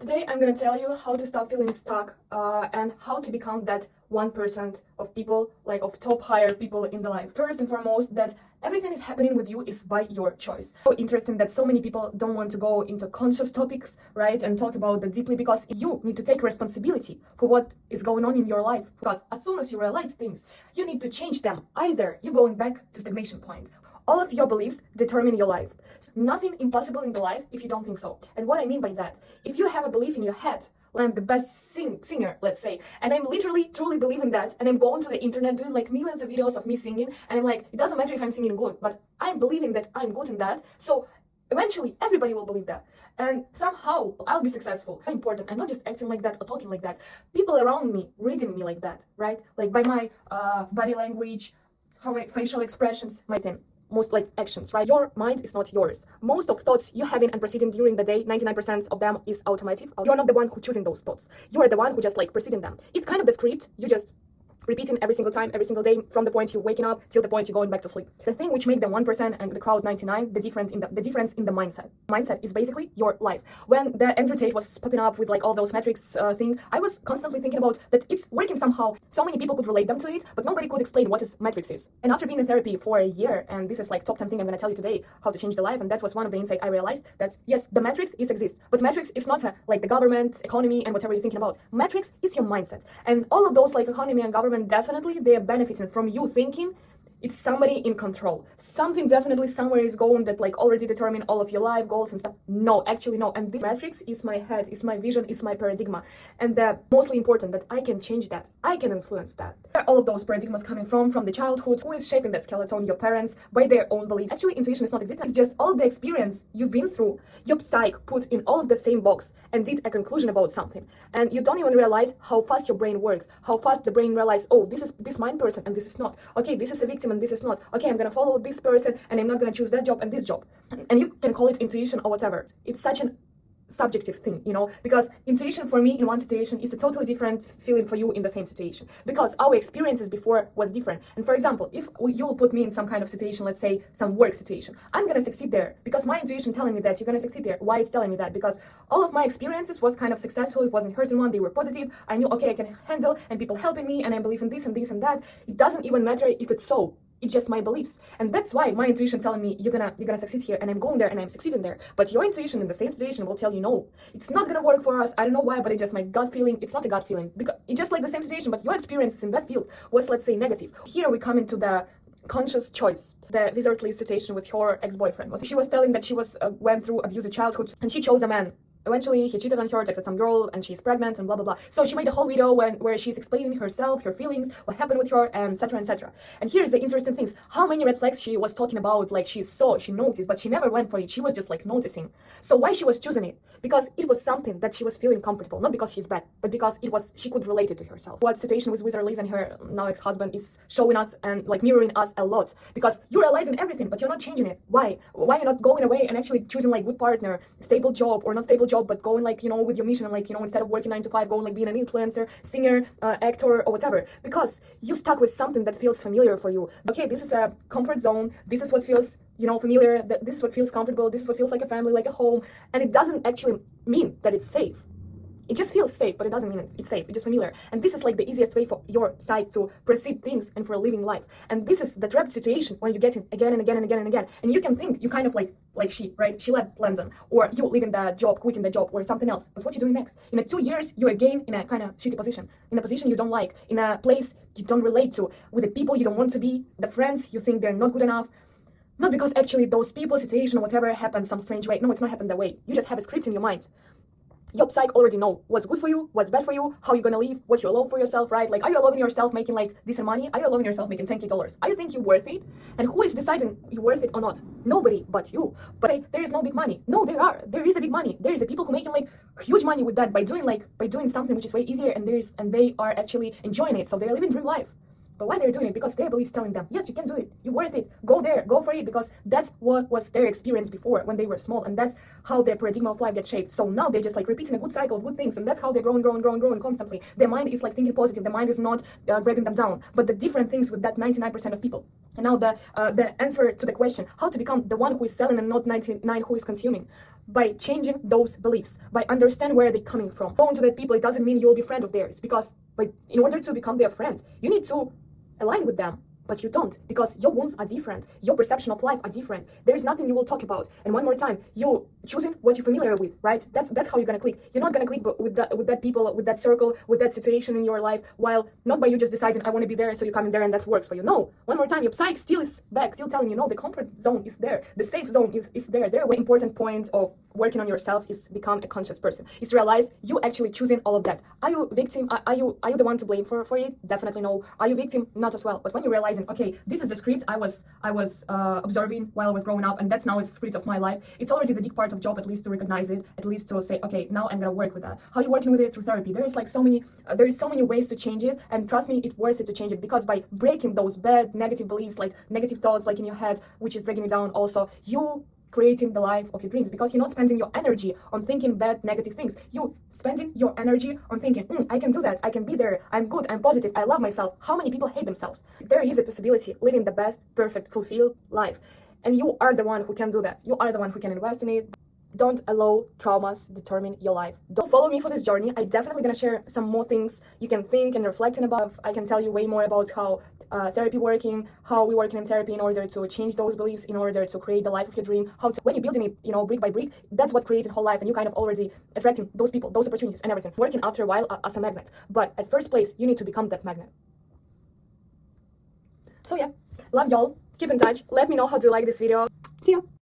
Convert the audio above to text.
Today I'm gonna tell you how to stop feeling stuck and how to become that 1% of people, like of top higher people in the life. First and foremost, that everything is happening with you is by your choice. So interesting that so many people don't want to go into conscious topics, right, and talk about that deeply, because you need to take responsibility for what is going on in your life. Because as soon as you realize things, you need to change them. Either you're going back to stagnation point. All of your beliefs determine your life. Nothing impossible in the life if you don't think so. And what I mean by that, if you have a belief in your head, like I'm the best singer, let's say, and I'm literally, truly believing that, and I'm going to the internet doing like millions of videos of me singing, and I'm like, it doesn't matter if I'm singing good, but I'm believing that I'm good in that, so eventually everybody will believe that, and somehow I'll be successful. Very important. I'm not just acting like that or talking like that. People around me reading me like that, right? Like by my body language, how my facial expressions, my thing. Most like actions, right? Your mind is not yours. Most of thoughts you having and proceeding during the day, 99% of them is automatic. You're not the one who choosing those thoughts. You are the one who just like proceeding them. It's kind of the script. You just repeating every single time, every single day, from the point you're waking up till the point you're going back to sleep. The thing which make the 1% and the crowd 99, the difference in the mindset. Mindset is basically your life. When the Andrew Tate was popping up with like all those metrics thing, I was constantly thinking about that it's working somehow. So many people could relate them to it, but nobody could explain what is metrics is. And after being in therapy for a year, and this is like top 10 thing I'm gonna tell you today, how to change the life, and that was one of the insights I realized, that yes, the metrics exist, but metrics is not like the government, economy, and whatever you're thinking about. Metrics is your mindset. And all of those like economy and government, definitely they are benefiting from you thinking it's somebody in control. Something definitely somewhere is going that like already determine all of your life goals and stuff. No, actually no. And this matrix is my head, is my vision, is my paradigm. And the mostly important that I can change that. I can influence that. Where all of those paradigms coming from the childhood? Who is shaping that skeleton? Your parents, by their own beliefs. Actually, intuition is not existing. It's just all the experience you've been through. Your psyche put in all of the same box and did a conclusion about something. And you don't even realize how fast your brain works. How fast the brain realizes, oh, this is this mind person and this is not. Okay, this is a victim and this is not. Okay, I'm gonna follow this person and I'm not gonna choose that job and this job. And you can call it intuition or whatever. It's such an subjective thing, you know, because intuition for me in one situation is a totally different feeling for you in the same situation, because our experiences before was different. And for example, if you'll put me in some kind of situation, let's say some work situation, I'm gonna succeed there because my intuition telling me that you're gonna succeed there. Why it's telling me that? Because all of my experiences was kind of successful. It wasn't hurting one, they were positive. I knew, okay, I can handle, and people helping me, and I believe in this and this and that. It doesn't even matter if it's so. It's just my beliefs. And that's why my intuition telling me you're gonna succeed here, and I'm going there and I'm succeeding there. But your intuition in the same situation will tell you no, it's not gonna work for us. I don't know why, but it's just my gut feeling. It's not a gut feeling, because it's just like the same situation, but your experiences in that field was, let's say, negative. Here we come into the conscious choice. The Wizardly situation with her ex-boyfriend. She was telling that she was went through abusive childhood and she chose a man. Eventually, he cheated on her, texted some girl, and she's pregnant, and blah, blah, blah. So she made a whole video where she's explaining herself, her feelings, what happened with her, and etc., etc. And here's the interesting things. How many red flags she was talking about, like she saw, she noticed, but she never went for it. She was just like noticing. So why she was choosing it? Because it was something that she was feeling comfortable. Not because she's bad, but because she could relate it to herself. What situation with Wizard Liz and her now ex-husband is showing us and like mirroring us a lot. Because you're realizing everything, but you're not changing it. Why? Why you're not going away and actually choosing like good partner, stable job, or not stable job, but going like, you know, with your mission, and like, you know, instead of working 9 to 5, going like being an influencer, singer, actor, or whatever, because you stuck with something that feels familiar for you. Okay, this is a comfort zone, this is what feels, you know, familiar, this is what feels comfortable, this is what feels like a family, like a home, and it doesn't actually mean that it's safe. It just feels safe, but it doesn't mean it's safe. It's just familiar. And this is like the easiest way for your side to perceive things and for living life. And this is the trapped situation when you get in again and again and again and again. And you can think you kind of like she, right? She left London, or you leaving the job, quitting the job, or something else. But what you doing next? In 2 years, you're again in a kind of shitty position, in a position you don't like, in a place you don't relate to, with the people you don't want to be, the friends you think they're not good enough. Not because actually those people, situation, or whatever happened some strange way. No, it's not happened that way. You just have a script in your mind. Your psyche already know what's good for you, what's bad for you, how you're gonna live, what you allow for yourself, right? Like, are you allowing yourself making like decent money? Are you allowing yourself making $10K? Are you think you're worth it? And who is deciding you're worth it or not? Nobody but you. But say there is no big money. No, there is a big money. There is a people who making like huge money with that by doing something which is way easier, and they are actually enjoying it. So they're living dream life. But why they're doing it? Because their beliefs telling them, yes, you can do it, you're worth it, go there, go for it, because that's what was their experience before when they were small, and that's how their paradigm of life gets shaped. So now they're just like repeating a good cycle of good things, and that's how they're growing constantly. Their mind is like thinking positive, their mind is not grabbing them down. But the different things with that 99% of people. And now the answer to the question, how to become the one who is selling and not 99 who is consuming. by changing those beliefs, by understand where they're coming from. Going to that people, it doesn't mean you will be friend of theirs, because in order to become their friend, you need to align with them. But you don't, because your wounds are different, your perception of life are different. There is nothing you will talk about. And one more time, you choosing what you're familiar with, right? That's how you're gonna click. You're not gonna click with that people, with that circle, with that situation in your life, while not by you just deciding I want to be there, so you come in there and that works for you. No, one more time, your psyche still is back, still telling you no, the comfort zone is there, the safe zone is there. There, one important point of working on yourself is become a conscious person. Is to realize you actually choosing all of that. Are you victim? Are you the one to blame for it? Definitely no. Are you victim? Not as well. But when you realize, okay, this is the script I was observing while I was growing up, and that's now a script of my life. It's already the big part of job, at least to recognize it, at least to say, okay, now I'm gonna work with that. How are you working with it? Through therapy. There is so many ways to change it, and trust me, it's worth it to change it, because by breaking those bad negative beliefs, like negative thoughts, like in your head, which is dragging you down, also you creating the life of your dreams, because you're not spending your energy on thinking bad negative things. You spending your energy on thinking, I can do that, I can be there, I'm good, I'm positive, I love myself. How many people hate themselves? There is a possibility living the best, perfect, fulfilled life, and you are the one who can do that. You are the one who can invest in it. Don't allow traumas determine your life. Don't follow me for this journey. I definitely gonna share some more things you can think and reflecting about. I can tell you way more about how therapy working, how we working in therapy in order to change those beliefs, in order to create the life of your dream. How to, when you're building it, brick by brick, that's what creates a whole life, and you kind of already attracting those people, those opportunities, and everything. Working after a while as a magnet, but at first place, you need to become that magnet. So yeah, love y'all. Keep in touch. Let me know how to like this video. See ya.